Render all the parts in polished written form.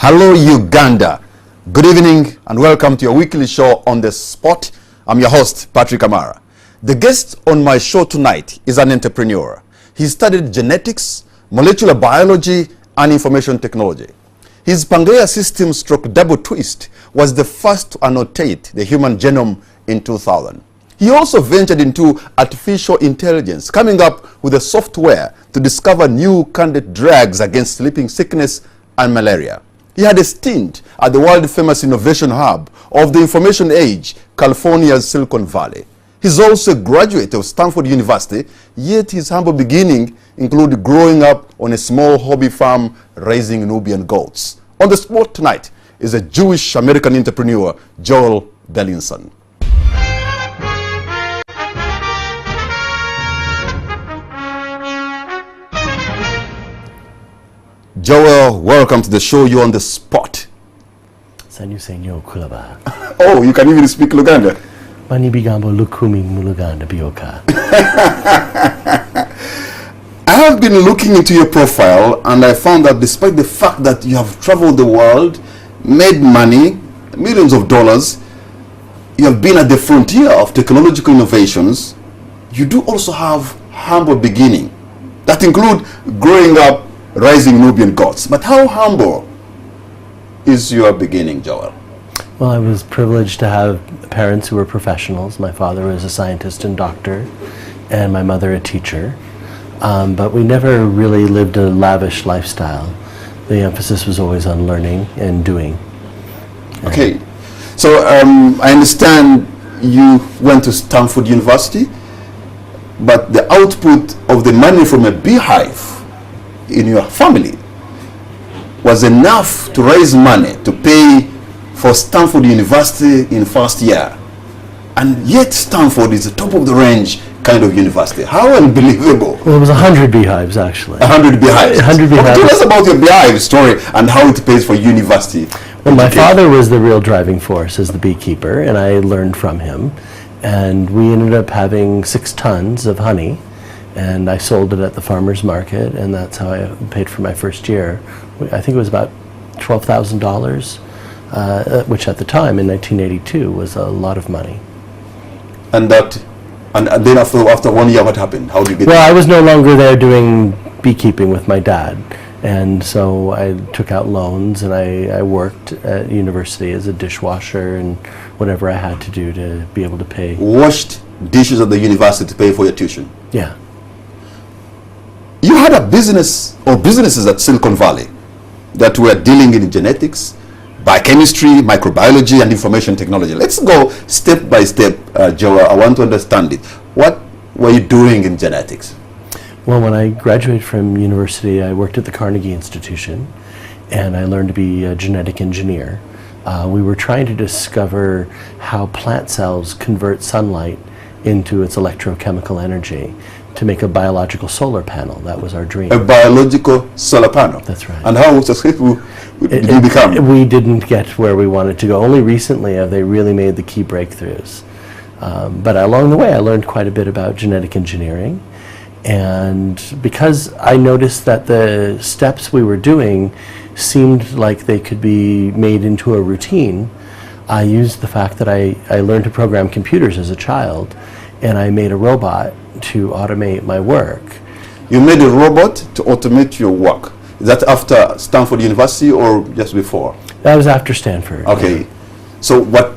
Hello, Uganda. Good evening and welcome to your weekly show On The Spot. I'm your host, Patrick Amara. The guest on my show tonight is an entrepreneur. He studied genetics, molecular biology, and information technology. His Pangea system stroke DoubleTwist was the first to annotate the human genome in 2000. He also ventured into artificial intelligence, coming up with a software to discover new candidate drugs against sleeping sickness and malaria. He had a stint at the world-famous innovation hub of the information age, California's Silicon Valley. He's also a graduate of Stanford University, yet his humble beginning included growing up on a small hobby farm raising Nubian goats. On the spot tonight is a Jewish-American entrepreneur, Joel Bellenson. Joel, welcome to the show. You're on the spot. Senyo kulaba. Oh, you can even speak Luganda. Mani bigambo lukumi muluganda bioka. I have been looking into your profile and I found that despite the fact that you have traveled the world, made money, millions of dollars, you have been at the frontier of technological innovations, you do also have humble beginning that include growing up raising Nubian goats. But how humble is your beginning, Joel? Well, I was privileged to have parents who were professionals. My father was a scientist and doctor, and my mother a teacher. But we never really lived a lavish lifestyle. The emphasis was always on learning and doing. Okay, so I understand you went to Stanford University, but the output of the money from a beehive in your family was enough to raise money to pay for Stanford University in first year. And yet Stanford is the top of the range kind of university. How unbelievable. Well, it was 100 beehives, actually. 100 beehives. 100 beehives. Tell us about your beehive story and how it pays for university. Well, my father was the real driving force as the beekeeper, and I learned from him. And we ended up having 6 tons of honey, and I sold it at the farmer's market, and that's how I paid for my first year. I think it was about $12,000, which at the time, in 1982, was a lot of money. And then after 1 year, what happened? How did you get Well, I was no longer there doing beekeeping with my dad, and so I took out loans, and I worked at university as a dishwasher and whatever I had to do to be able to pay. Washed dishes at the university to pay for your tuition? Yeah. You had a business or businesses at Silicon Valley that were dealing in genetics, biochemistry, microbiology, and information technology. Let's go step by step, Joel. I want to understand it. What were you doing in genetics? Well, when I graduated from university, I worked at the Carnegie Institution, and I learned to be a genetic engineer. We were trying to discover how plant cells convert sunlight into its electrochemical energy to make a biological solar panel. That was our dream. A biological solar panel? That's right. And how successful did you become? We didn't get where we wanted to go. Only recently have they really made the key breakthroughs. But along the way, I learned quite a bit about genetic engineering. And because I noticed that the steps we were doing seemed like they could be made into a routine, I used the fact that I learned to program computers as a child, and I made a robot to automate my work. You made a robot to automate your work. Is that after Stanford University or just before? That was after Stanford. Okay. So what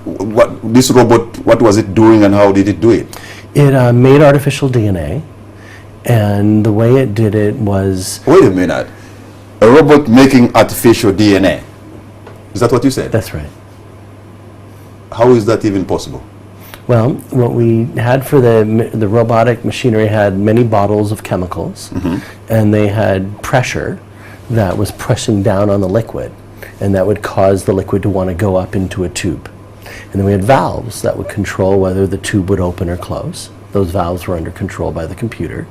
this robot, what was it doing and how did it do it? It made artificial DNA, and the way it did it was... Wait a minute. A robot making artificial DNA. Is that what you said? That's right. How is that even possible? Well, what we had for the robotic machinery had many bottles of chemicals, and they had pressure that was pressing down on the liquid, and that would cause the liquid to want to go up into a tube. And then we had valves that would control whether the tube would open or close. Those valves were under control by the computer.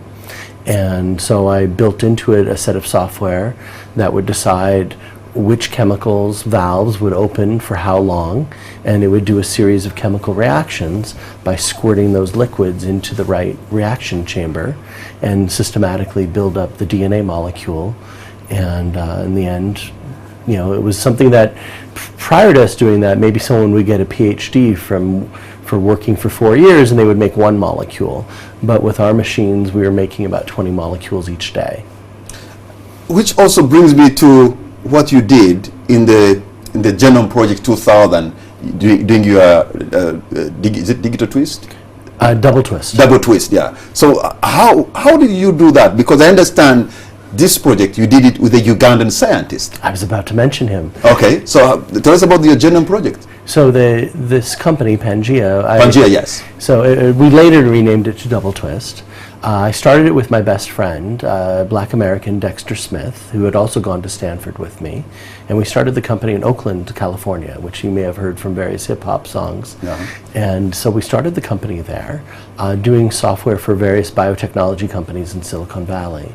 And so I built into it a set of software that would decide which chemicals, valves would open for how long, and it would do a series of chemical reactions by squirting those liquids into the right reaction chamber and systematically build up the DNA molecule, and in the end It was something that prior to us doing that, maybe someone would get a PhD for working for 4 years and they would make one molecule. But with our machines, we were making about 20 molecules each day. Which also brings me to what you did in the Genome Project 2000, doing your is it digital twist? DoubleTwist. DoubleTwist, yeah. So how did you do that? Because I understand this project, you did it with a Ugandan scientist. I was about to mention him. Okay, so tell us about your Genome Project. So this company, Pangea. Pangea, yes. So we later renamed it to DoubleTwist. I started it with my best friend, Black American Dexter Smith, who had also gone to Stanford with me. And we started the company in Oakland, California, which you may have heard from various hip-hop songs. Yeah. And so we started the company there, doing software for various biotechnology companies in Silicon Valley.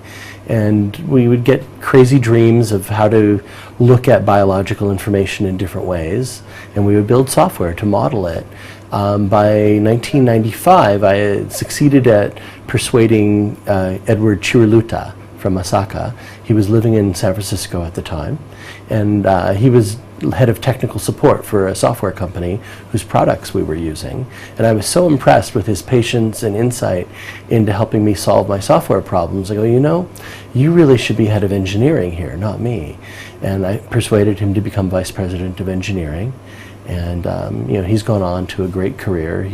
And we would get crazy dreams of how to look at biological information in different ways, and we would build software to model it. By 1995, I had succeeded at persuading Edward Chiruluta from Osaka. He was living in San Francisco at the time, and he was head of technical support for a software company whose products we were using. And I was so impressed with his patience and insight into helping me solve my software problems. I go, you really should be head of engineering here, not me. And I persuaded him to become vice president of engineering. And he's gone on to a great career.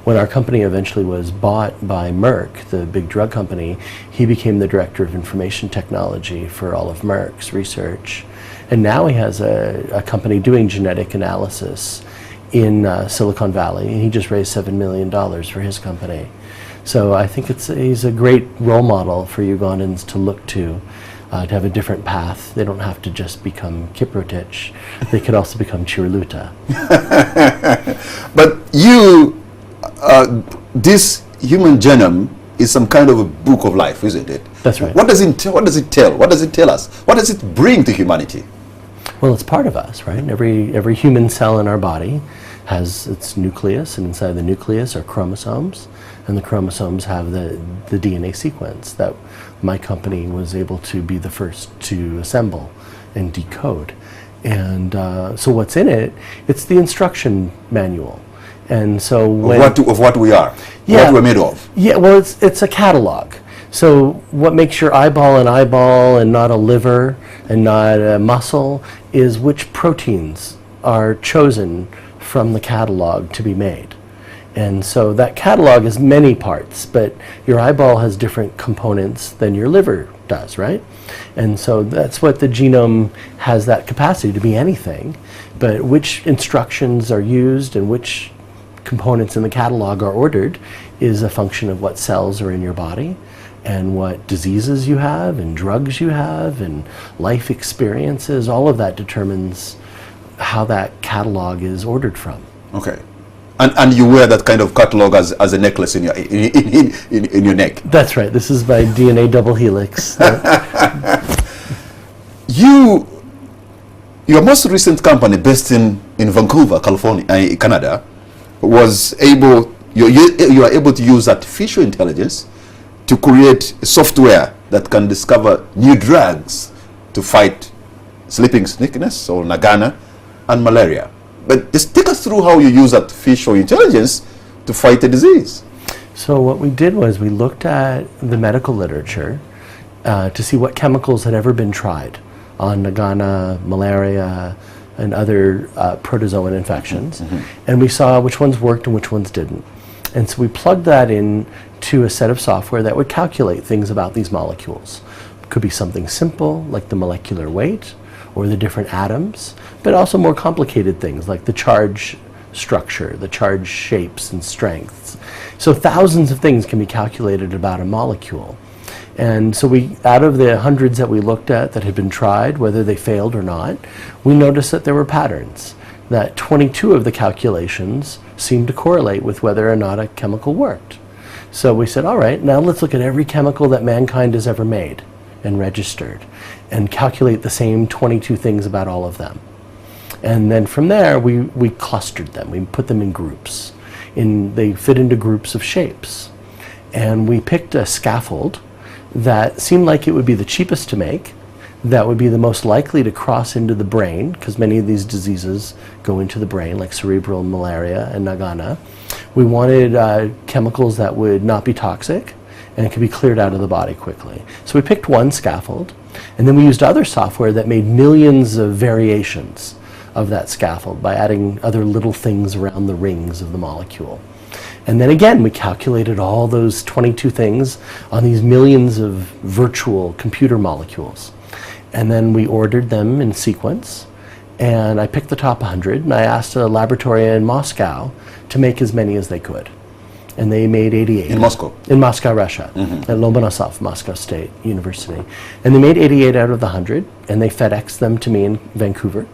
When our company eventually was bought by Merck, the big drug company, he became the director of information technology for all of Merck's research. And now he has a company doing genetic analysis in Silicon Valley. And he just raised $7 million for his company. So I think he's a great role model for Ugandans to look to have a different path. They don't have to just become Kiprotich. They could also become Chiruluta. But this human genome is some kind of a book of life, isn't it? That's right. What does it tell? What does it tell us? What does it bring to humanity? Well, it's part of us, right? Every human cell in our body has its nucleus, and inside the nucleus are chromosomes, and the chromosomes have the DNA sequence that my company was able to be the first to assemble and decode. And so what's in it? It's the instruction manual. And so of what we are, what we're made of. Yeah, well, it's a catalog. So what makes your eyeball an eyeball and not a liver and not a muscle is which proteins are chosen from the catalog to be made. And so that catalog has many parts, but your eyeball has different components than your liver does, right? And so that's what the genome has, that capacity to be anything, but which instructions are used and which components in the catalog are ordered is a function of what cells are in your body and what diseases you have and drugs you have and life experiences. All of that determines how that catalog is ordered from. Okay. And you wear that kind of catalog as a necklace in your neck. That's right. This is my DNA double helix. Your most recent company, based in Vancouver, California, Canada, was able. You are able to use artificial intelligence to create software that can discover new drugs to fight sleeping sickness or nagana and malaria. But just take us through how you use artificial intelligence to fight a disease. So what we did was we looked at the medical literature to see what chemicals had ever been tried on nagana, malaria, and other protozoan infections. Mm-hmm. And we saw which ones worked and which ones didn't. And so we plugged that in to a set of software that would calculate things about these molecules. It could be something simple, like the molecular weight, or the different atoms, but also more complicated things like the charge structure, the charge shapes and strengths. So thousands of things can be calculated about a molecule. And so out of the hundreds that we looked at that had been tried, whether they failed or not, we noticed that there were patterns, that 22 of the calculations seemed to correlate with whether or not a chemical worked. So we said, all right, now let's look at every chemical that mankind has ever made and registered and calculate the same 22 things about all of them. And then from there, we clustered them. We put them in groups. They fit into groups of shapes. And we picked a scaffold that seemed like it would be the cheapest to make, that would be the most likely to cross into the brain, because many of these diseases go into the brain, like cerebral malaria and nagana. We wanted chemicals that would not be toxic and could be cleared out of the body quickly. So we picked one scaffold, and then we used other software that made millions of variations of that scaffold by adding other little things around the rings of the molecule. And then again, we calculated all those 22 things on these millions of virtual computer molecules. And then we ordered them in sequence, and I picked the top 100, and I asked a laboratory in Moscow to make as many as they could. And they made 88. In Moscow? In Moscow, Russia, at Lomonosov, Moscow State University. And they made 88 out of the 100, and they FedExed them to me in Vancouver.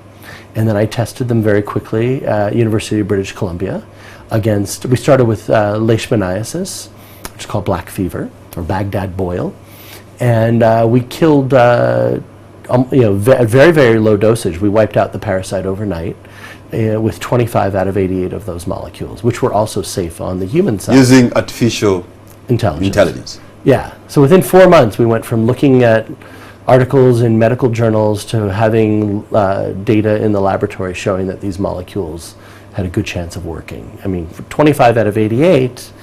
And then I tested them very quickly at University of British Columbia against, we started with leishmaniasis, which is called black fever, or Baghdad boil. And we killed, at very, very low dosage, we wiped out the parasite overnight with 25 out of 88 of those molecules, which were also safe on the human side. Using artificial intelligence. Yeah. So within 4 months, we went from looking at articles in medical journals to having data in the laboratory showing that these molecules had a good chance of working. I mean, for 25 out of 88,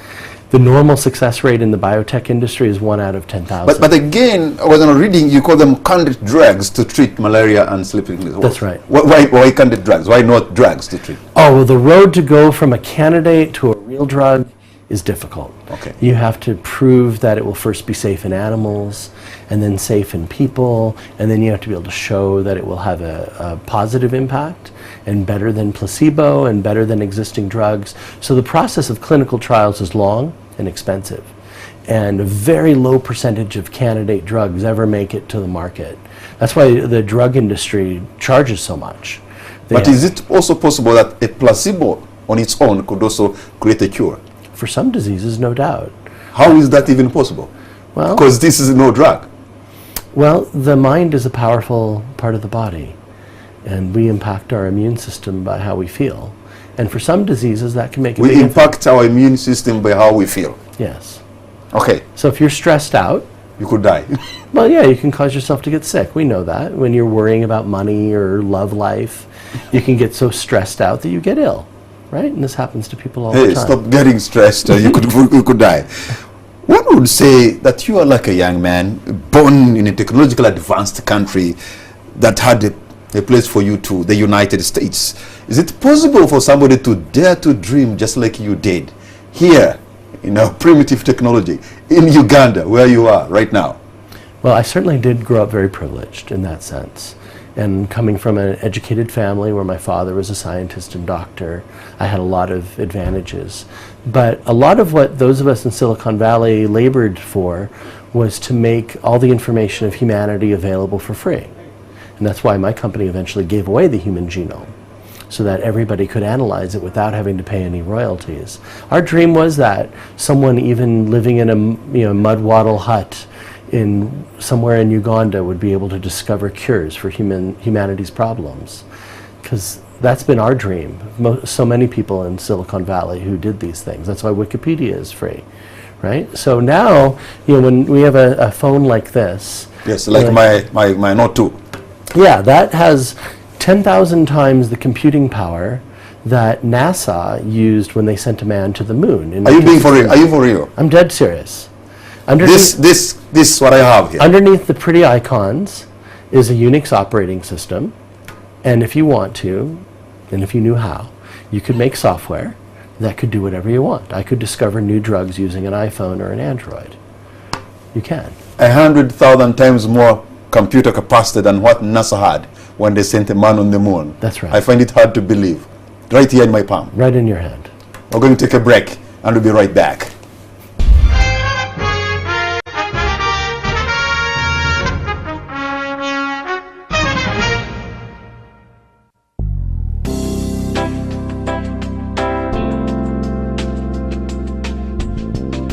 the normal success rate in the biotech industry is 1 out of 10,000. But again, I was reading, you call them candidate drugs to treat malaria and sleeping sickness. That's right. Why candidate drugs? Why not drugs to treat? Oh, well, the road to go from a candidate to a real drug is difficult. Okay. You have to prove that it will first be safe in animals, and then safe in people, and then you have to be able to show that it will have a positive impact, and better than placebo, and better than existing drugs. So the process of clinical trials is long and expensive, and a very low percentage of candidate drugs ever make it to the market. That's why the drug industry charges so much. But is it also possible that a placebo on its own could also create a cure? For some diseases, no doubt. How is that even possible? Well, because this is no drug. Well, the mind is a powerful part of the body, and we impact our immune system by how we feel. And for some diseases, that can make a big impact. We impact our immune system by how we feel. Yes. Okay. So if you're stressed out, you could die. Well, yeah, you can cause yourself to get sick. We know that. When you're worrying about money or love life, you can get so stressed out that you get ill, right? And this happens to people all the time. Stop getting stressed. You could die. One would say that you are like a young man born in a technologically advanced country that had a place for you to, the United States. Is it possible for somebody to dare to dream just like you did here in our primitive technology in Uganda, where you are right now? Well, I certainly did grow up very privileged in that sense. And coming from an educated family where my father was a scientist and doctor, I had a lot of advantages. But a lot of what those of us in Silicon Valley labored for was to make all the information of humanity available for free. And that's why my company eventually gave away the human genome, so that everybody could analyze it without having to pay any royalties. Our dream was that someone even living in a mud wattle hut somewhere in Uganda would be able to discover cures for humanity's problems, because that's been our dream. So many people in Silicon Valley who did these things. That's why Wikipedia is free, right? So now, when we have a phone like this. Yes, like my Note 2. Yeah, that has 10,000 times the computing power that NASA used when they sent a man to the moon. Are you being for real? Are you for real? I'm dead serious. This what I have here. Underneath the pretty icons is a Unix operating system, and if you want to, and if you knew how, you could make software that could do whatever you want. I could discover new drugs using an iPhone or an Android. You can. 100,000 times more computer capacity than what NASA had when they sent a man on the moon. That's right. I find it hard to believe. Right here in my palm. Right in your hand. We're going to take a break, and we'll be right back.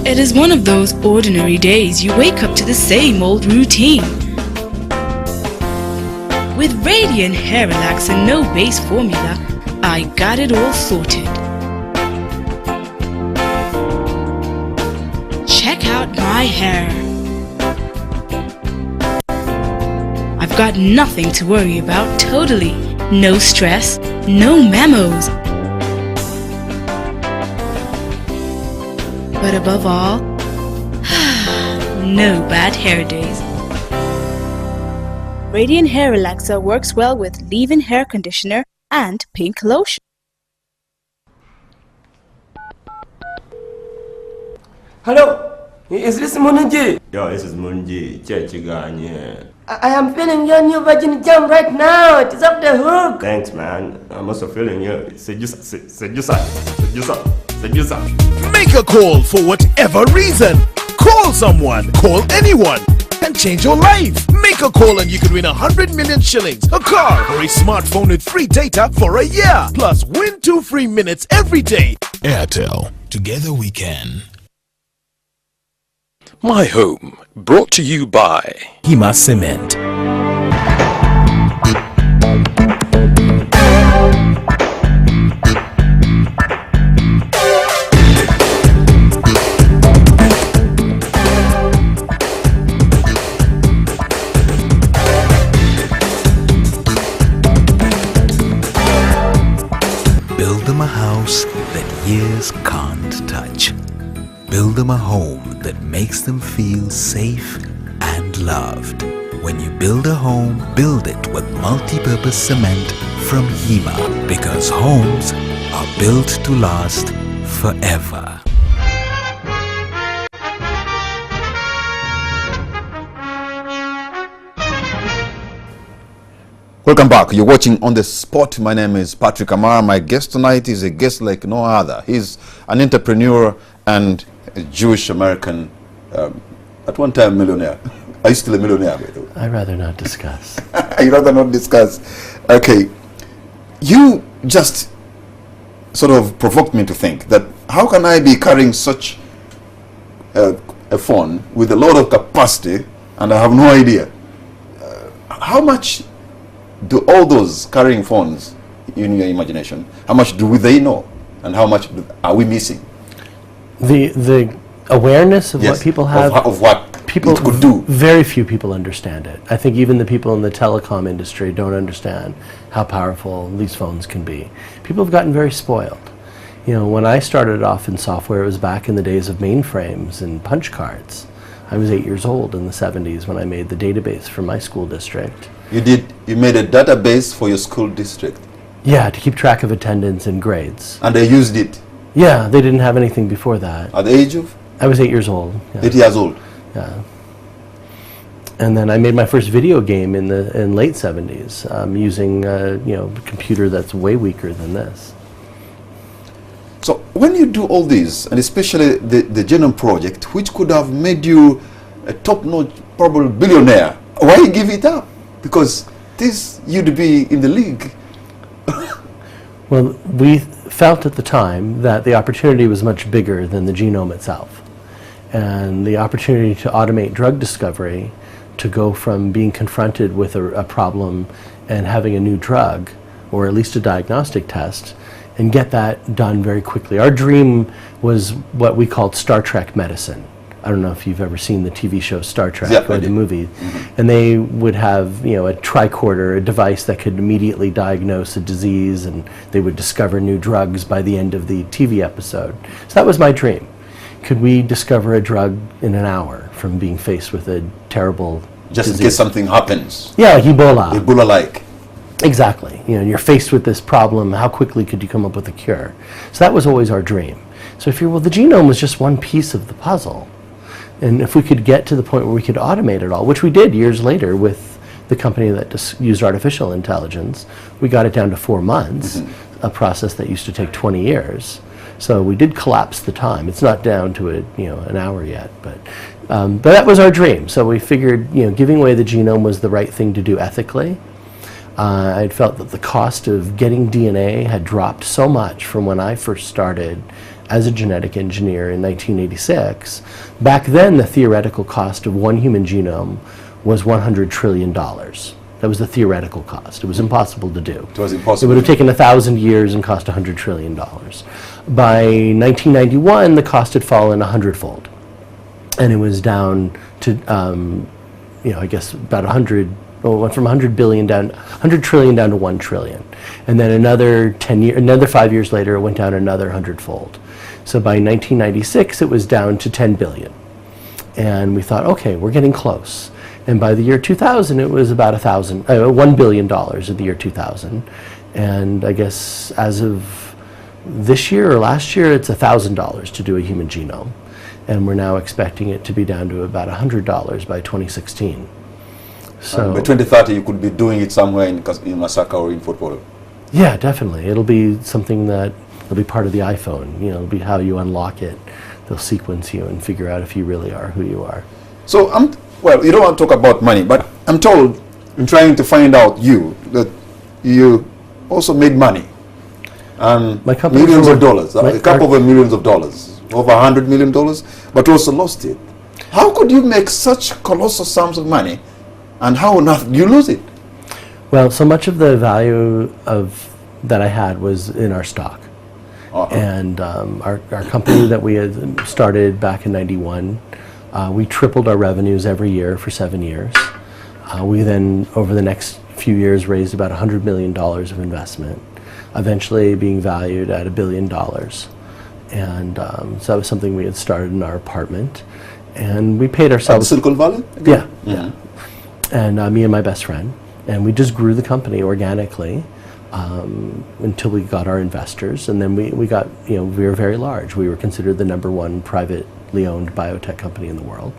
It is one of those ordinary days you wake up to the same old routine. With Radiant Hair Relax and no base formula, I got it all sorted. Check out my hair. have got nothing to worry about totally. No stress, no memos. But above all, no bad hair days. Radiant Hair Relaxer works well with leave-in hair conditioner and pink lotion. Hello, is this Munji? Yo, this is Munji, Chechiganye. I am feeling your new virgin jam right now. It is off the hook. Thanks, man. I'm also feeling you. Seducer. Make a call for whatever reason. Call someone, call anyone, and change your life. Make a call and you can win 100 million shillings, a car, or a smartphone with free data for a year. Plus, win 2 free minutes every day. Airtel. Together we can. My Home, brought to you by Hima Cement. Build them a house that years can't touch. Build them a home that makes them feel safe and loved. When you build a home, build it with multi-purpose cement from Hima, because homes are built to last forever. Welcome back. You're watching On The Spot. My name is Patrick Amara. My guest tonight is a guest like no other. He's an entrepreneur and a Jewish American, at one time millionaire. Are you still a millionaire, by the way? I'd rather not discuss. You'd rather not discuss. Okay. You just sort of provoked me to think that how can I be carrying such a phone with a lot of capacity and I have no idea? How much do all those carrying phones in your imagination, how much do they know? And how much are we missing? The awareness of what people have, of what people it could do. Very few people understand it. I think even the people in the telecom industry don't understand how powerful these phones can be. People have gotten very spoiled. You know, when I started off in software, it was back in the days of mainframes and punch cards. I was 8 years old in the 70s when I made the database for my school district. You made a database for your school district? Yeah, to keep track of attendance and grades. And they used it? Yeah, they didn't have anything before that. At the age of? I was 8 years old. Yeah. 8 years old? Yeah. And then I made my first video game in late 70s using a computer that's way weaker than this. So when you do all this, and especially the genome project, which could have made you a top-notch, probable billionaire, why give it up? Because this, you'd be in the league. Well, we felt at the time that the opportunity was much bigger than the genome itself. And the opportunity to automate drug discovery, to go from being confronted with a problem and having a new drug, or at least a diagnostic test, and get that done very quickly. Our dream was what we called Star Trek medicine. I don't know if you've ever seen the TV show Star Trek, or the movie. Mm-hmm. And they would have, a tricorder, a device that could immediately diagnose a disease, and they would discover new drugs by the end of the TV episode. So that was my dream. Could we discover a drug in an hour from being faced with a terrible Just disease? in case something happens. Yeah, like Ebola. Ebola-like. Exactly. You're faced with this problem, how quickly could you come up with a cure? So that was always our dream. So the genome was just one piece of the puzzle. And if we could get to the point where we could automate it all, which we did years later with the company that used artificial intelligence, we got it down to 4 months, a process that used to take 20 years. So we did collapse the time. It's not down to an hour yet, but that was our dream. So we figured, giving away the genome was the right thing to do ethically. I felt that the cost of getting DNA had dropped so much from when I first started as a genetic engineer in 1986. Back then, the theoretical cost of one human genome was $100 trillion. That was the theoretical cost. It was impossible to do. It was impossible. It would have taken 1,000 years and cost $100 trillion. By 1991, the cost had fallen 100-fold. And it was down to, I guess, about $100 Well, it went from 100 billion down, 100 trillion down to 1 trillion. And then another 5 years later, it went down another 100-fold. So by 1996, it was down to 10 billion. And we thought, okay, we're getting close. And by the year 2000, it was about $1 billion in the year 2000. And I guess as of this year or last year, it's $1,000 to do a human genome. And we're now expecting it to be down to about $100 by 2016. So by 2030, you could be doing it somewhere in Masaka or in Fort Portal. Yeah, definitely. It'll be something that will be part of the iPhone. You know, it'll be how you unlock it. They'll sequence you and figure out if you really are who you are. So, well, you don't want to talk about money, but I'm told in trying to find out that you also made money. And my company millions of dollars, a couple of millions of dollars, over $100 million, but also lost it. How could you make such colossal sums of money, and how on earth do you lose it? Well, so much of the value that I had was in our stock. And our company that we had started back in '91, we tripled our revenues every year for 7 years. We then, over the next few years, raised about $100 million of investment, eventually being valued at $1 billion. And so that was something we had started in our apartment. And we paid ourselves... Silicon Valley? Yeah. Yeah. And me and my best friend. And we just grew the company organically until we got our investors. And then we got, we were very large. We were considered the #1 privately owned biotech company in the world.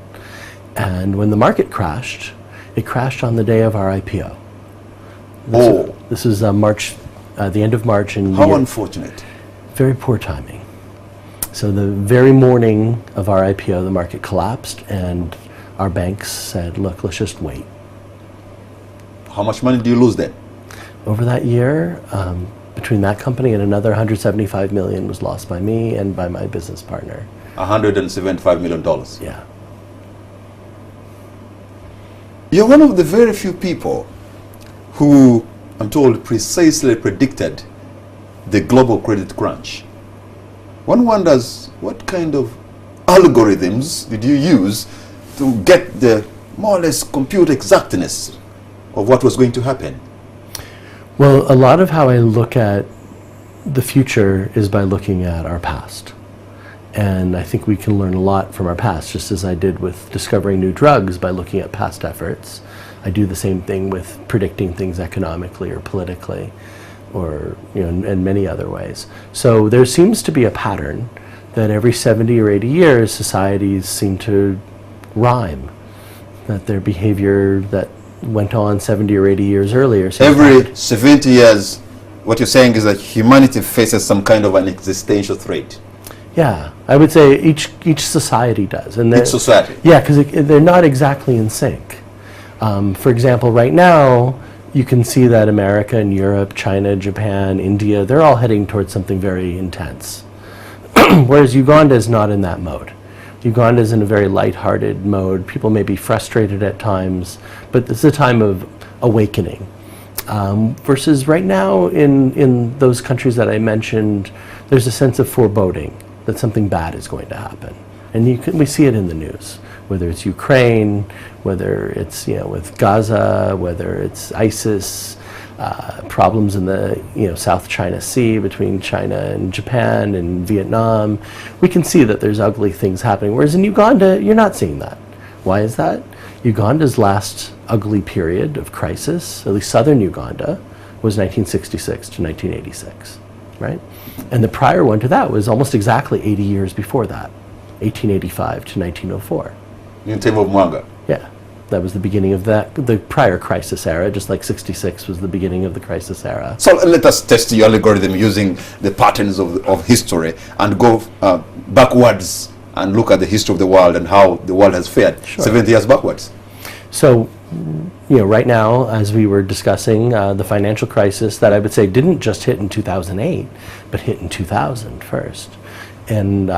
And when the market crashed, it crashed on the day of our IPO. This is March, the end of March. How unfortunate. Very poor timing. So the very morning of our IPO, the market collapsed, and our banks said, look, let's just wait. How much money do you lose then? Over that year, between that company and another $175 million was lost by me and by my business partner. $175 million? Yeah. You're one of the very few people who, I'm told, precisely predicted the global credit crunch. One wonders, what kind of algorithms did you use to get the more or less compute exactness of what was going to happen? Well, a lot of how I look at the future is by looking at our past. And I think we can learn a lot from our past, just as I did with discovering new drugs by looking at past efforts. I do the same thing with predicting things economically or politically, or in many other ways. So there seems to be a pattern that every 70 or 80 years, societies seem to rhyme, that their behavior that went on 70 or 80 years earlier. Every 70 years, what you're saying is that humanity faces some kind of an existential threat. Yeah, I would say each society does. And each society? Yeah, because they're not exactly in sync. For example, right now, you can see that America and Europe, China, Japan, India, they're all heading towards something very intense. Whereas Uganda is not in that mode. Uganda is in a very lighthearted mode. People may be frustrated at times, but it's a time of awakening. Versus right now in those countries that I mentioned, there's a sense of foreboding that something bad is going to happen. And we see it in the news, whether it's Ukraine, whether it's with Gaza, whether it's ISIS, problems in the South China Sea between China and Japan and Vietnam. We can see that there's ugly things happening, whereas in Uganda, you're not seeing that. Why is that? Uganda's last ugly period of crisis, at least southern Uganda, was 1966 to 1986, right? And the prior one to that was almost exactly 80 years before that, 1885 to 1904. In time of Mwanga? Yeah. That was the beginning of the prior crisis era, just like 66 was the beginning of the crisis era. So let us test your algorithm using the patterns of history and go backwards and look at the history of the world and how the world has fared 70 years backwards. So, right now, as we were discussing, the financial crisis that I would say didn't just hit in 2008, but hit in 2000 first. And,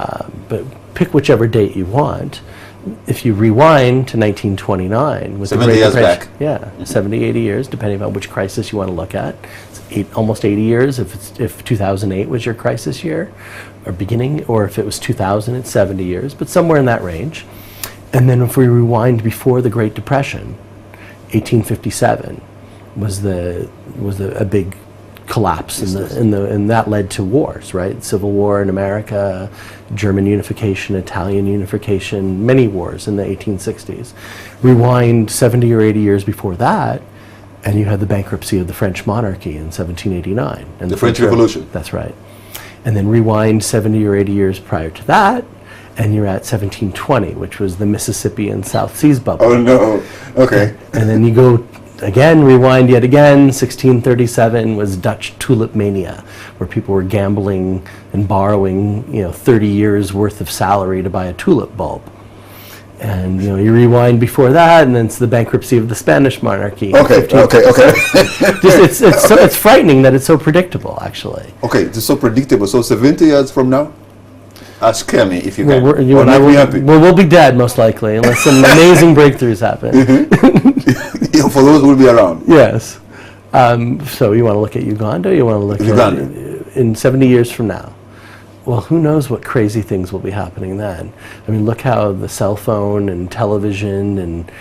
but pick whichever date you want. If you rewind to 1929 with 70 years back. Yeah, 70, 80 years, depending on which crisis you want to look at. It's almost 80 years if 2008 was your crisis year or beginning, or if it was 2000, it's 70 years, but somewhere in that range. And then if we rewind before the Great Depression, 1857 was a big collapse, and that led to wars, right? Civil War in America, German unification, Italian unification, many wars in the 1860s. Rewind 70 or 80 years before that, and you had the bankruptcy of the French monarchy in 1789. And the French Revolution. That's right. And then rewind 70 or 80 years prior to that, and you're at 1720, which was the Mississippi and South Seas bubble. Oh no, okay. And then you go again, rewind yet again, 1637 was Dutch tulip mania, where people were gambling and borrowing, 30 years worth of salary to buy a tulip bulb. And you rewind before that, and then it's the bankruptcy of the Spanish monarchy. Okay. It's frightening that it's so predictable, actually. Okay, it's so predictable. So 70 years from now, scare me if you can. We'll be dead most likely, unless some amazing breakthroughs happen. For those who will be around. Yes. So you want to look at Uganda? You want to look Uganda. at in 70 years from now? Well, who knows what crazy things will be happening then? I mean, look how the cell phone and television and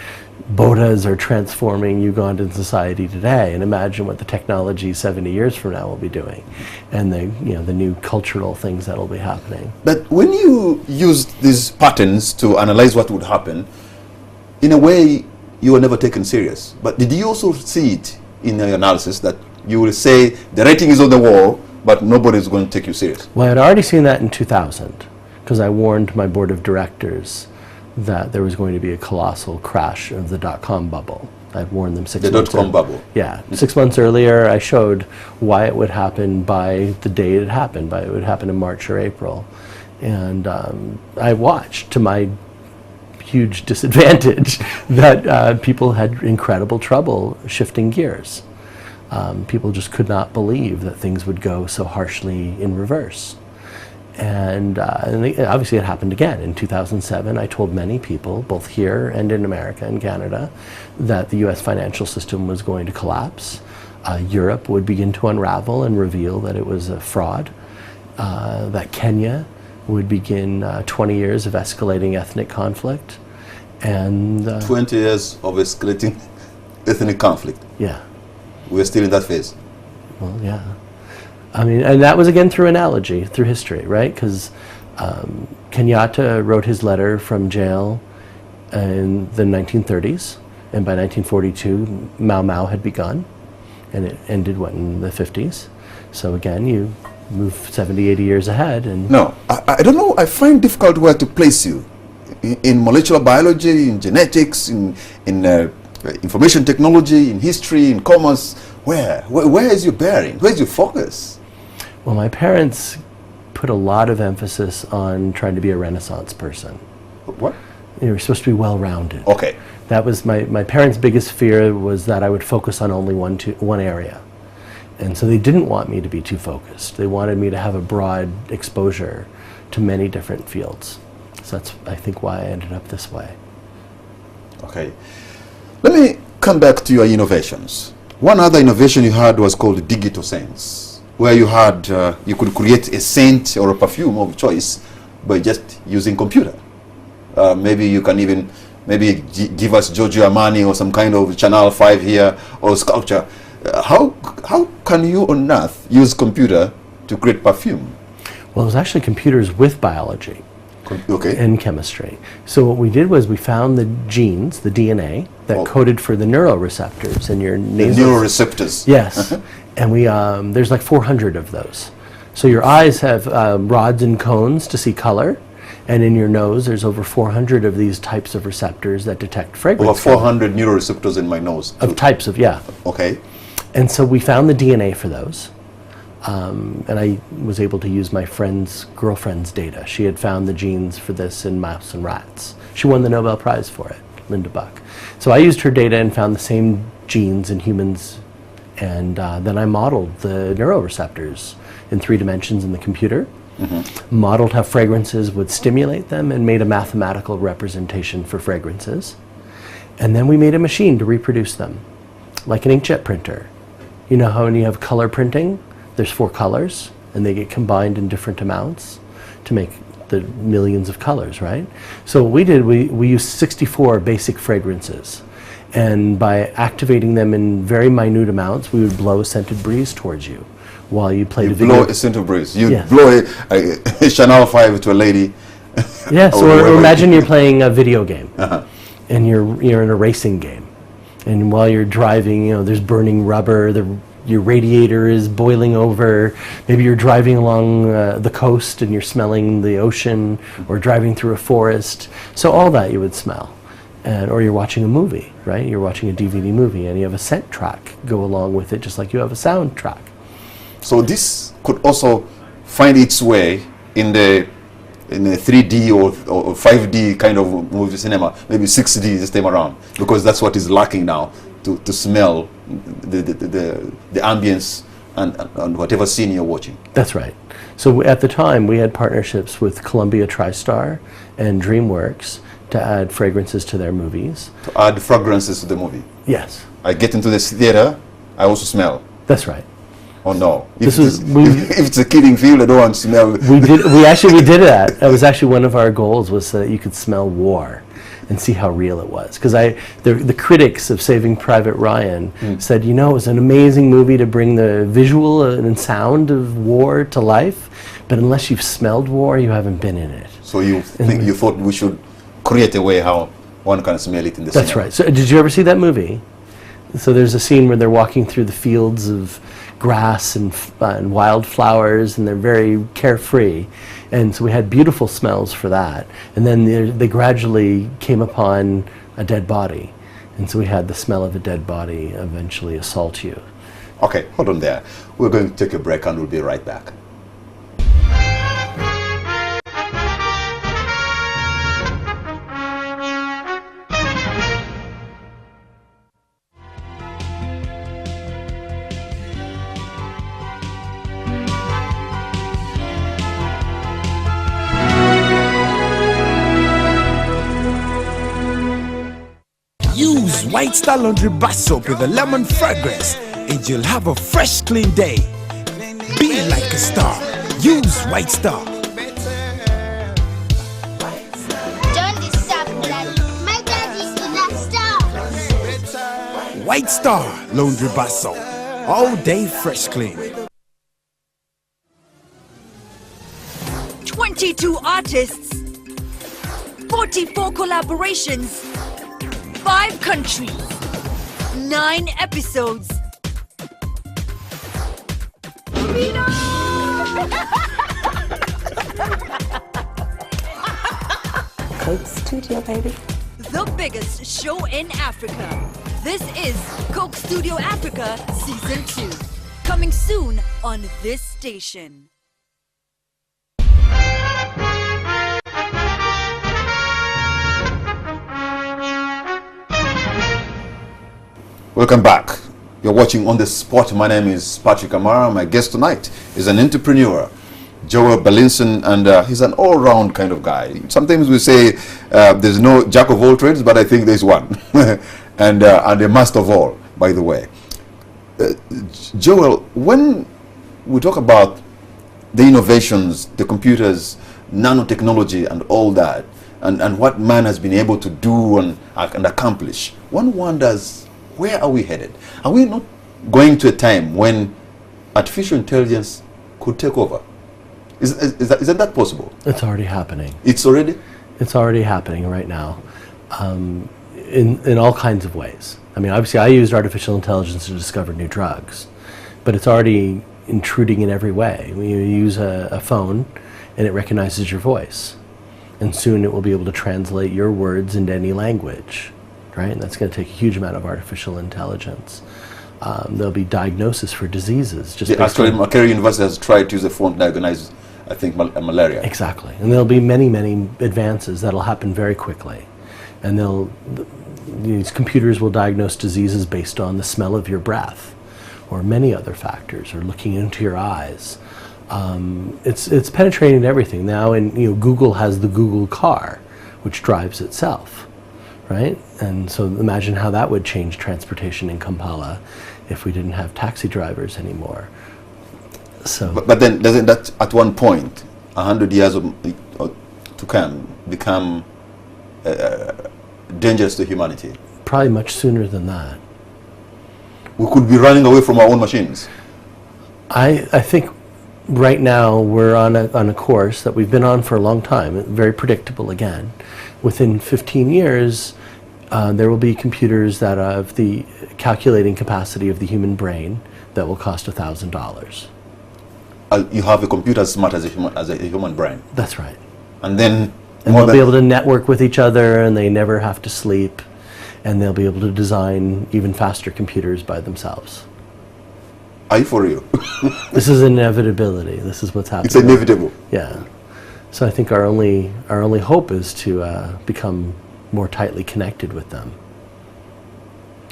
bodas are transforming Ugandan society today, and imagine what the technology 70 years from now will be doing, and the new cultural things that will be happening. But when you used these patterns to analyze what would happen, in a way, you were never taken serious. But did you also see it in your analysis that you will say the rating is on the wall, but nobody is going to take you serious? Well, I had already seen that in 2000, because I warned my board of directors that there was going to be a colossal crash of the dot-com bubble. I'd warned them 6 months earlier. The dot-com bubble? Yeah. 6 months earlier, I showed why it would happen by the day it happened. It would happen in March or April. And I watched, to my huge disadvantage, that people had incredible trouble shifting gears. People just could not believe that things would go so harshly in reverse. And obviously it happened again. In 2007, I told many people, both here and in America and Canada, that the US financial system was going to collapse. Europe would begin to unravel and reveal that it was a fraud. That Kenya would begin 20 years of escalating ethnic conflict. And 20 years of escalating ethnic conflict. Yeah. We're still in that phase. Well, yeah. I mean, and that was again through analogy, through history, right? Because Kenyatta wrote his letter from jail in the 1930s, and by 1942, Mau Mau had begun, and it ended, in the 50s. So again, you move 70, 80 years ahead. And no, I don't know, I find difficult where to place you. In molecular biology, in genetics, in information technology, in history, in commerce, where is your bearing? Where's your focus? Well, my parents put a lot of emphasis on trying to be a Renaissance person. What? You were supposed to be well-rounded. Okay. That was my parents' biggest fear, was that I would focus on only one area. And so they didn't want me to be too focused. They wanted me to have a broad exposure to many different fields. So that's, I think, why I ended up this way. Okay. Let me come back to your innovations. One other innovation you had was called digital scents, where you had you could create a scent or a perfume of choice by just using computer. Maybe you can even give us Giorgio Armani or some kind of Chanel 5 here or sculpture. How can you on earth use computer to create perfume? Well, it was actually computers with biology. Okay. And chemistry. So what we did was we found the genes, the DNA, that coded for the neuroreceptors in your nasal. The neuroreceptors. Yes. And we there's like 400 of those. So your eyes have rods and cones to see color, and in your nose there's over 400 of these types of receptors that detect fragrance. Over 400 neuroreceptors in my nose. Of types of, yeah. Okay. And so we found the DNA for those. And I was able to use my friend's girlfriend's data. She had found the genes for this in mouse and rats. She won the Nobel Prize for it, Linda Buck. So I used her data and found the same genes in humans, and then I modeled the neuroreceptors in 3 dimensions in the computer, modeled how fragrances would stimulate them, and made a mathematical representation for fragrances. And then we made a machine to reproduce them, like an inkjet printer. You know how when you have color printing, there's 4 colors, and they get combined in different amounts to make the millions of colors, right? So what we did, we used 64 basic fragrances, And by activating them in very minute amounts, we would blow a scented breeze towards you while you played a video. Blow a scented breeze. You Yes. blow a Chanel 5 to a lady. Yes, or imagine you're playing a video game, and you're in a racing game, and while you're driving, there's burning rubber, your radiator is boiling over, maybe you're driving along the coast and you're smelling the ocean, or driving through a forest, so all that you would smell. Or you're watching a movie, right? You're watching a DVD movie, and you have a scent track go along with it, just like you have a sound track. So this could also find its way in the 3D or 5D kind of movie cinema, maybe 6D this time around, because that's what is lacking now, to smell the ambience and whatever scene you're watching. That's right. So at the time, we had partnerships with Columbia TriStar and DreamWorks to add fragrances to their movies. To add fragrances to the movie. Yes. I get into this theater, I also smell. That's right. Oh no! If it's a killing field, I don't want to smell. We did that. That was actually one of our goals, was so that you could smell war and see how real it was. Because the critics of Saving Private Ryan said, it was an amazing movie to bring the visual and sound of war to life, but unless you've smelled war, you haven't been in it. So you thought we should create a way how one can smell it in the cinema. That's right. So did you ever see that movie? So there's a scene where they're walking through the fields of grass and wildflowers, and they're very carefree. And so we had beautiful smells for that. And then they gradually came upon a dead body. And so we had the smell of a dead body eventually assault you. Okay, hold on there. We're going to take a break and we'll be right back. Use White Star Laundry Bar Soap with a lemon fragrance, and you'll have a fresh, clean day. Be like a star. Use White Star. Don't disturb Daddy. My daddy is not star. White Star Laundry Bar Soap. All day fresh clean. 22 artists, 44 collaborations, 5 countries, 9 episodes. Coke Studio, baby. The biggest show in Africa. This is Coke Studio Africa Season 2. Coming soon on this station. Welcome back. You're watching On The Spot. My name is Patrick Amara. My guest tonight is an entrepreneur, Joel Bellenson, and he's an all-round kind of guy. Sometimes we say there's no jack of all trades, but I think there's one, and a master of all, by the way. Joel, when we talk about the innovations, the computers, nanotechnology, and all that, and what man has been able to do and accomplish, one wonders, where are we headed? Are we not going to a time when artificial intelligence could take over? Isn't that possible? It's already happening. It's already happening right now, in all kinds of ways. I mean, obviously, I used artificial intelligence to discover new drugs, but it's already intruding in every way. You use a phone, and it recognizes your voice, and soon it will be able to translate your words into any language. Right? And that's going to take a huge amount of artificial intelligence. There'll be diagnosis for diseases. Actually, Macquarie University has tried to use a phone to diagnose, I think, malaria. Exactly. And there'll be many, many advances that'll happen very quickly. And these computers will diagnose diseases based on the smell of your breath, or many other factors, or looking into your eyes. It's penetrating everything now. And Google has the Google car, which drives itself. Right? And so imagine how that would change transportation in Kampala if we didn't have taxi drivers anymore. So, but then doesn't that at one point, 100 years to come, become dangerous to humanity? Probably much sooner than that. We could be running away from our own machines. I think right now we're on a course that we've been on for a long time, very predictable again. Within 15 years, there will be computers that have the calculating capacity of the human brain that will cost $1,000. You have a computer as smart as a human brain. That's right. And then they'll be able to network with each other, and they never have to sleep, and they'll be able to design even faster computers by themselves. Are you for real? This is inevitability. This is what's happening. It's inevitable. Yeah. So I think our only hope is to become more tightly connected with them.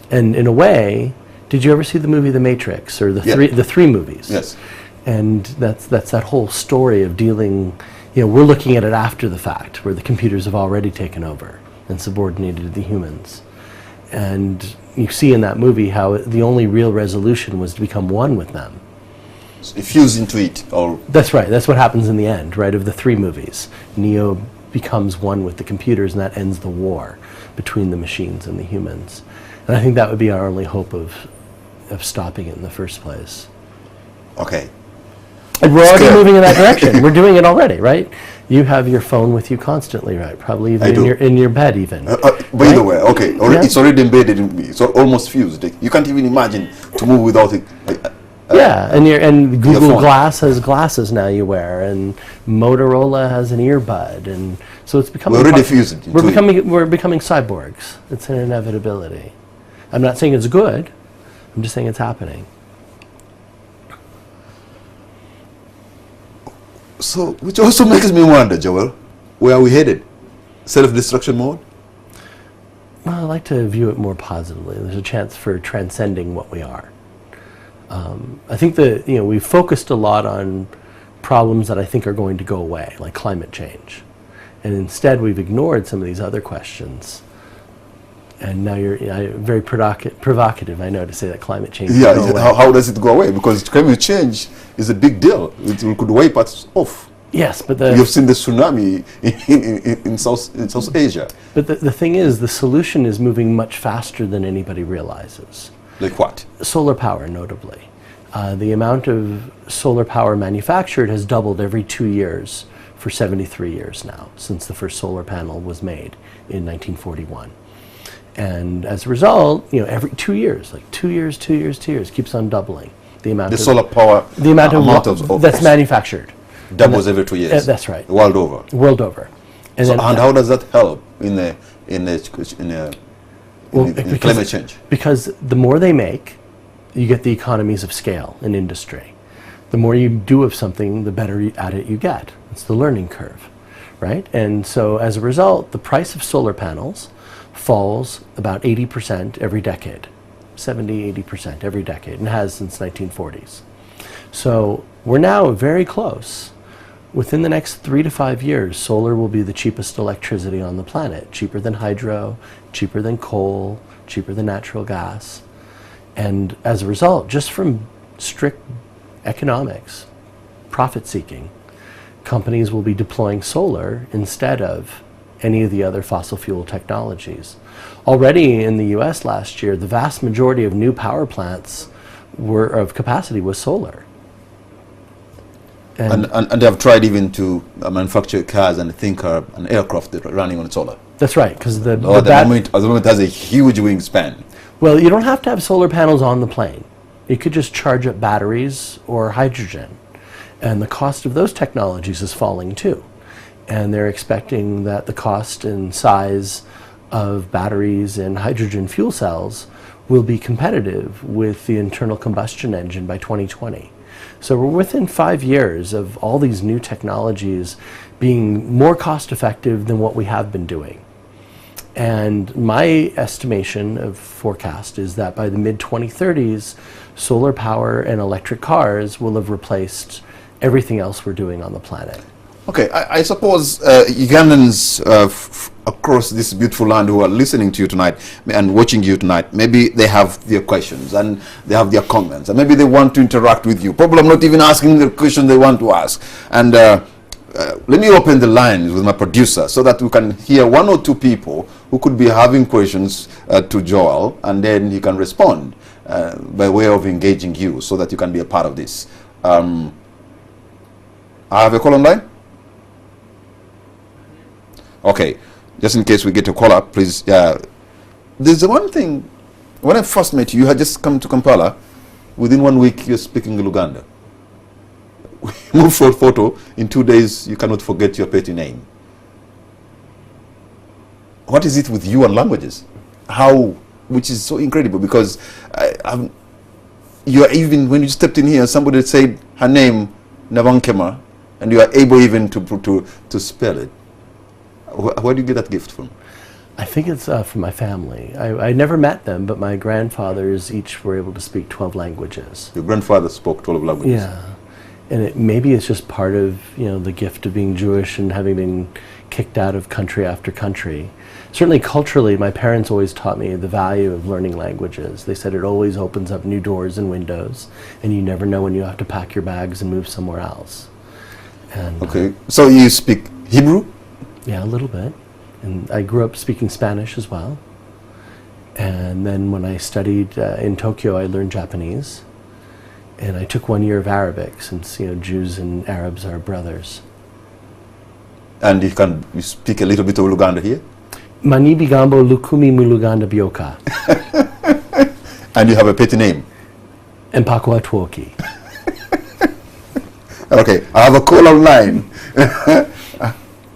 And in a way, did you ever see the movie The Matrix, or the three movies? Yes. And that's that whole story of dealing. We're looking at it after the fact, where the computers have already taken over and subordinated the humans. And you see in that movie how the only real resolution was to become one with them. So fuse into it. Or that's right. That's what happens in the end, right, of the three movies. Neo becomes one with the computers, and that ends the war between the machines and the humans. And I think that would be our only hope of stopping it in the first place. Okay. And we're already moving in that direction. We're doing it already, right? You have your phone with you constantly, right? Probably even in your bed, even. By the way, okay, it's already embedded in me. It's almost fused. You can't even imagine to move without it. Yeah, and Google Glass has glasses now you wear, and Motorola has an earbud, and so it's becoming. We're already fused. We're becoming cyborgs. It's an inevitability. I'm not saying it's good. I'm just saying it's happening. So, which also makes me wonder, Joel, where are we headed? Self-destruction mode? Well, I like to view it more positively. There's a chance for transcending what we are. I think that we've focused a lot on problems that I think are going to go away, like climate change, and instead we've ignored some of these other questions. And now you're very provocative, I know, to say that climate change will go away. How does it go away? Because climate change is a big deal. It could wipe us off. Yes, but you've seen the tsunami in South Asia. But the thing is, the solution is moving much faster than anybody realizes. Like what? Solar power, notably. The amount of solar power manufactured has doubled every 2 years for 73 years now, since the first solar panel was made in 1941. And as a result, every 2 years, like 2 years, 2 years, 2 years, keeps on doubling the amount of solar power, the amount of that's manufactured. Doubles every 2 years. That's right. World over. World over. And how does that help in climate change? Because the more they make, you get the economies of scale in industry. The more you do of something, the better at it you get. It's the learning curve, right? And so as a result, the price of solar panels falls about 80% every decade, 70, 80% every decade, and has since 1940s. So we're now very close. Within the next 3 to 5 years, solar will be the cheapest electricity on the planet, cheaper than hydro, cheaper than coal, cheaper than natural gas. And as a result, just from strict economics, profit seeking, companies will be deploying solar instead of any of the other fossil fuel technologies. Already in the US last year, the vast majority of new power plants of capacity was solar. And they have tried even to manufacture cars and an aircraft that are running on solar. That's right, because at the moment has a huge wingspan. Well, you don't have to have solar panels on the plane. You could just charge up batteries or hydrogen. And the cost of those technologies is falling too. And they're expecting that the cost and size of batteries and hydrogen fuel cells will be competitive with the internal combustion engine by 2020. So we're within 5 years of all these new technologies being more cost effective than what we have been doing. And my estimation of forecast is that by the mid-2030s, solar power and electric cars will have replaced everything else we're doing on the planet. Okay, I suppose Ugandans across this beautiful land who are listening to you tonight and watching you tonight, maybe they have their questions and they have their comments, and maybe they want to interact with you. Probably I'm not even asking the question they want to ask. And let me open the lines with my producer so that we can hear one or two people who could be having questions to Joel, and then he can respond by way of engaging you so that you can be a part of this. I have a call online? Okay, just in case we get a call up, please. There's one thing, when I first met you, you had just come to Kampala. Within 1 week, you're speaking Luganda. Move for photo, in 2 days, you cannot forget your petty name. What is it with you and languages? How, which is so incredible, because you are, even when you stepped in here, somebody said her name, Navankema, and you are able even to spell it. Where do you get that gift from? I think it's from my family. I never met them, but my grandfathers each were able to speak 12 languages. Your grandfather spoke 12 languages? Yeah. And maybe it's just part of, the gift of being Jewish and having been kicked out of country after country. Certainly culturally, my parents always taught me the value of learning languages. They said it always opens up new doors and windows, and you never know when you have to pack your bags and move somewhere else. And, okay. So you speak Hebrew? Yeah, a little bit. And I grew up speaking Spanish as well. And then when I studied in Tokyo, I learned Japanese. And I took 1 year of Arabic, since Jews and Arabs are brothers. And you speak a little bit of Luganda here? Mani bigambo lukumi muluganda bioka. And you have a petty name? Empakwa Twoki. Okay, I have a call online.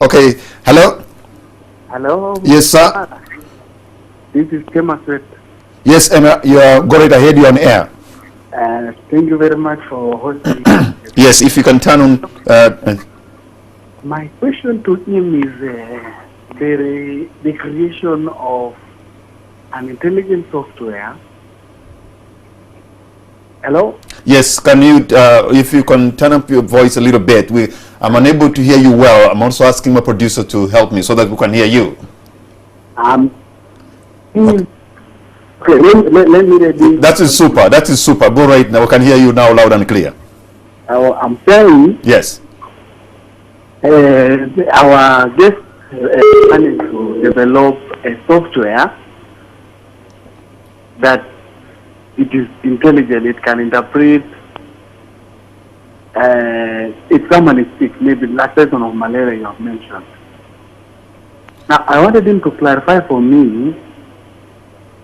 Okay, hello? Hello. Yes, sir. This is Kema Sweat. Yes, Emma, go right ahead, you're on air. Thank you very much for hosting. Yes, if you can turn on. My question to him is the creation of an intelligent software. Hello? Yes, can you, if you can turn up your voice a little bit. I'm unable to hear you well. I'm also asking my producer to help me so that we can hear you. Okay, let me read this. That is super. That is super. Go right now. We can hear you now loud and clear. I'm saying. Yes. Our guest planning to develop a software that it is intelligent. It can interpret. If someone is sick, maybe last person of malaria you have mentioned. Now, I wanted him to clarify for me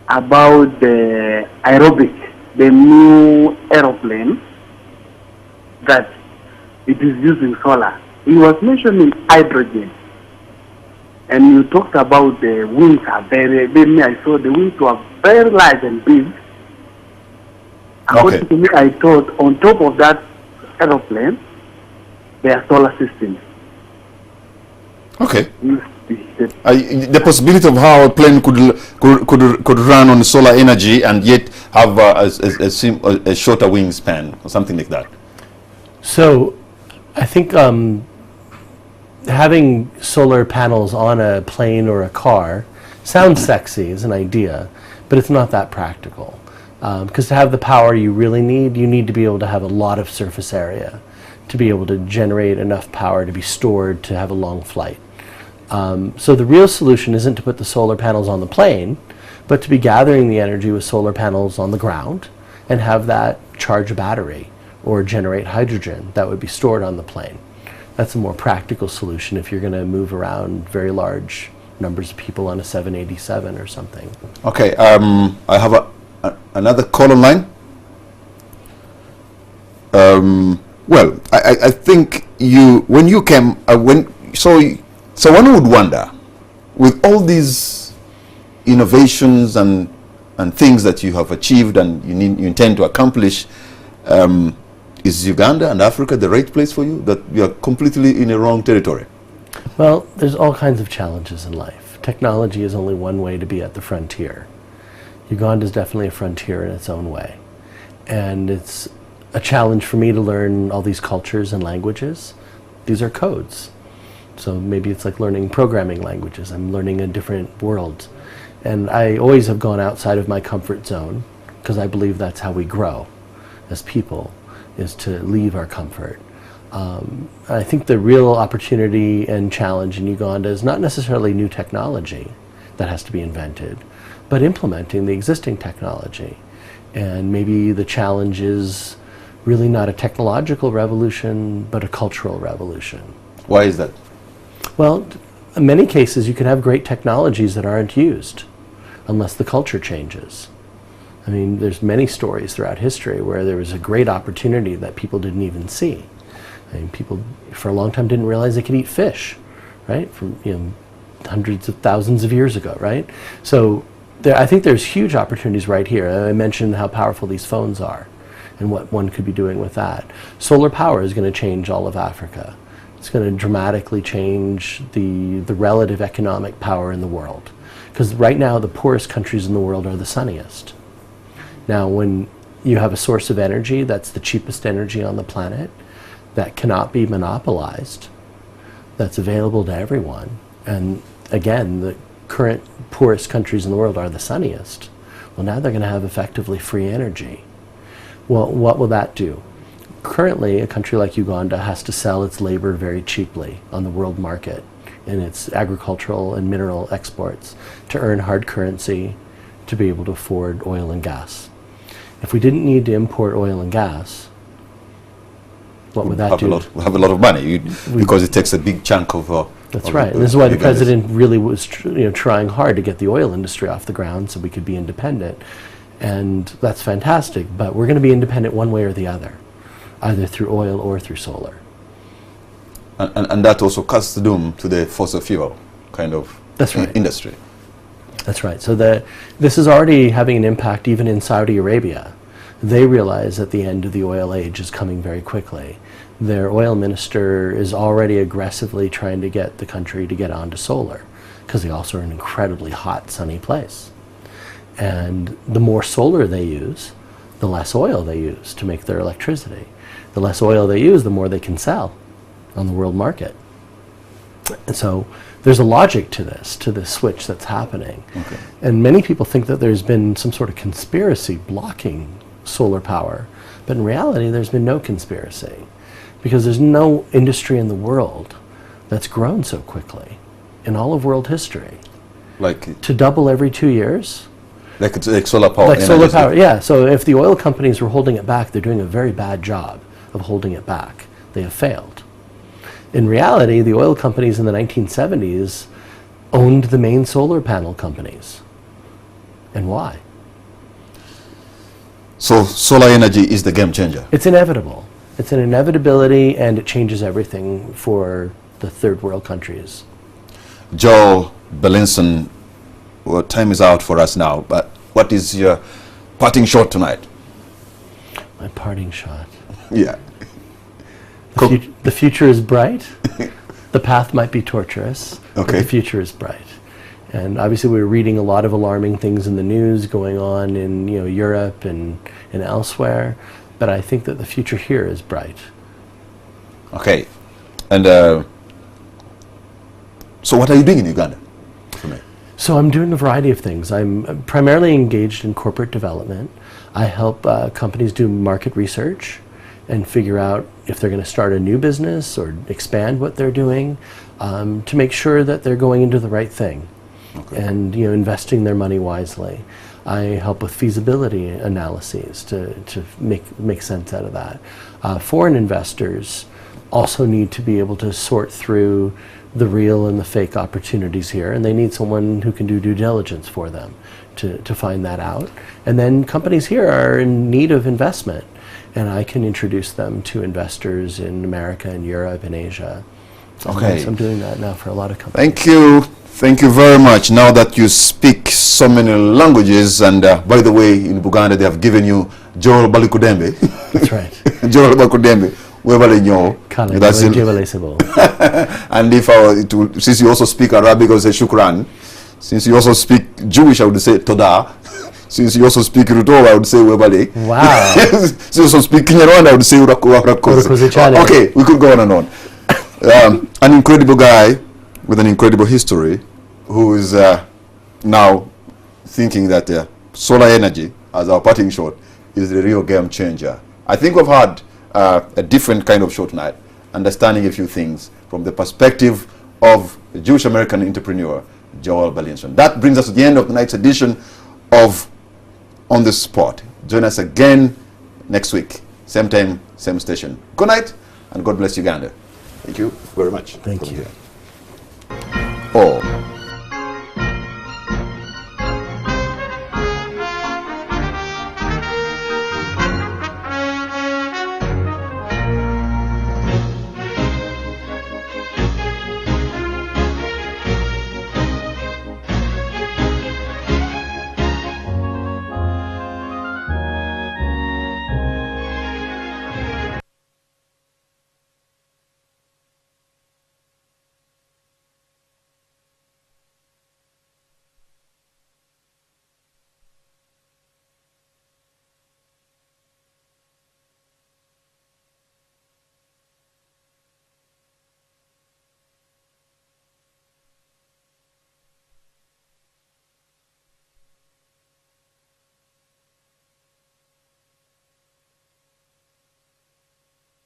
about the aerobic, the new aeroplane that it is using solar. He was mentioning hydrogen, and you talked about the wings are very big. I saw the wings were very large and big. According to me, I thought on top of that aeroplane, there are solar systems. Okay. The possibility of how a plane could run on solar energy and yet have a shorter wingspan or something like that. So, I think having solar panels on a plane or a car sounds sexy as an idea, but it's not that practical. Because to have the power you really need, you need to be able to have a lot of surface area to be able to generate enough power to be stored to have a long flight. So the real solution isn't to put the solar panels on the plane, but to be gathering the energy with solar panels on the ground and have that charge a battery or generate hydrogen that would be stored on the plane. That's a more practical solution if you're going to move around very large numbers of people on a 787 or something. Okay, I have another call online. Well, I think when you came, so one would wonder, with all these innovations and things that you have achieved and you intend to accomplish, is Uganda and Africa the right place for you? That you are completely in the wrong territory? Well, there's all kinds of challenges in life. Technology is only one way to be at the frontier. Uganda is definitely a frontier in its own way. And it's a challenge for me to learn all these cultures and languages. These are codes. So maybe it's like learning programming languages. I'm learning a different world. And I always have gone outside of my comfort zone because I believe that's how we grow as people, is to leave our comfort. I think the real opportunity and challenge in Uganda is not necessarily new technology that has to be invented, but implementing the existing technology. And maybe the challenge is really not a technological revolution, but a cultural revolution. Why is that? Well, in many cases, you can have great technologies that aren't used unless the culture changes. I mean, there's many stories throughout history where there was a great opportunity that people didn't even see. I mean, people for a long time didn't realize they could eat fish, right? From hundreds of thousands of years ago, right? So I think there's huge opportunities right here. I mentioned how powerful these phones are and what one could be doing with that. Solar power is going to change all of Africa. It's going to dramatically change the relative economic power in the world. Because right now, the poorest countries in the world are the sunniest. Now, when you have a source of energy that's the cheapest energy on the planet, that cannot be monopolized, that's available to everyone, and again, the current poorest countries in the world are the sunniest, well, now they're going to have effectively free energy. Well, what will that do? Currently, a country like Uganda has to sell its labor very cheaply on the world market in its agricultural and mineral exports to earn hard currency to be able to afford oil and gas. If we didn't need to import oil and gas, what would that do? We'll have a lot of money because it takes a big chunk of... That's right. And this is why the president really was trying hard to get the oil industry off the ground so we could be independent. And that's fantastic, but we're going to be independent one way or the other, either through oil or through solar. And that also casts doom to the fossil fuel kind of industry. That's right. So this is already having an impact even in Saudi Arabia. They realize that the end of the oil age is coming very quickly. Their oil minister is already aggressively trying to get the country to get onto solar, because they also are an incredibly hot, sunny place. And the more solar they use, the less oil they use to make their electricity. The less oil they use, the more they can sell on the world market. And so there's a logic to this switch that's happening. Okay. And many people think that there's been some sort of conspiracy blocking solar power, but in reality there's been no conspiracy, because there's no industry in the world that's grown so quickly in all of world history. Like to double every 2 years? Like solar power. Like solar power, yeah. So if the oil companies were holding it back, they're doing a very bad job of holding it back. They have failed. In reality, the oil companies in the 1970s owned the main solar panel companies. And why? So solar energy is the game changer. It's inevitable. It's an inevitability, and it changes everything for the third world countries. Joel Bellenson, well, time is out for us now, but what is your parting shot tonight? My parting shot? Yeah. The future is bright. The path might be torturous, okay, but the future is bright. And obviously we're reading a lot of alarming things in the news going on in Europe and elsewhere, but I think that the future here is bright. Okay. And so what are you doing in Uganda? So I'm doing a variety of things. I'm primarily engaged in corporate development. I help companies do market research and figure out if they're going to start a new business or expand what they're doing, to make sure that they're going into the right thing, okay, and investing their money wisely. I help with feasibility analyses to make sense out of that. Foreign investors also need to be able to sort through the real and the fake opportunities here, and they need someone who can do due diligence for them to find that out. And then companies here are in need of investment, and I can introduce them to investors in America and Europe and Asia. Okay. So I'm doing that now for a lot of companies. Thank you. Thank you very much. Now that you speak so many languages, and by the way, in Buganda they have given you Joel Balikudembe. That's right. Joel Balikudembe. That's and if since you also speak Arabic, I would say shukran. Since you also speak Jewish, I would say toda. Since you also speak Ruto, I would say webale. Wow. Since you also speak Kinyarwanda, I would say urakoze. Okay, we could go on and on. An incredible guy with an incredible history, who is now thinking that solar energy, as our parting shot, is the real game changer. I think we've had a different kind of show tonight. understanding a few things from the perspective of the Jewish American entrepreneur, Joel Bellenson. That brings us to the end of tonight's edition of On the Spot. Join us again next week, same time, same station. Good night, and God bless Uganda. Thank you very much. Thank you. Oh.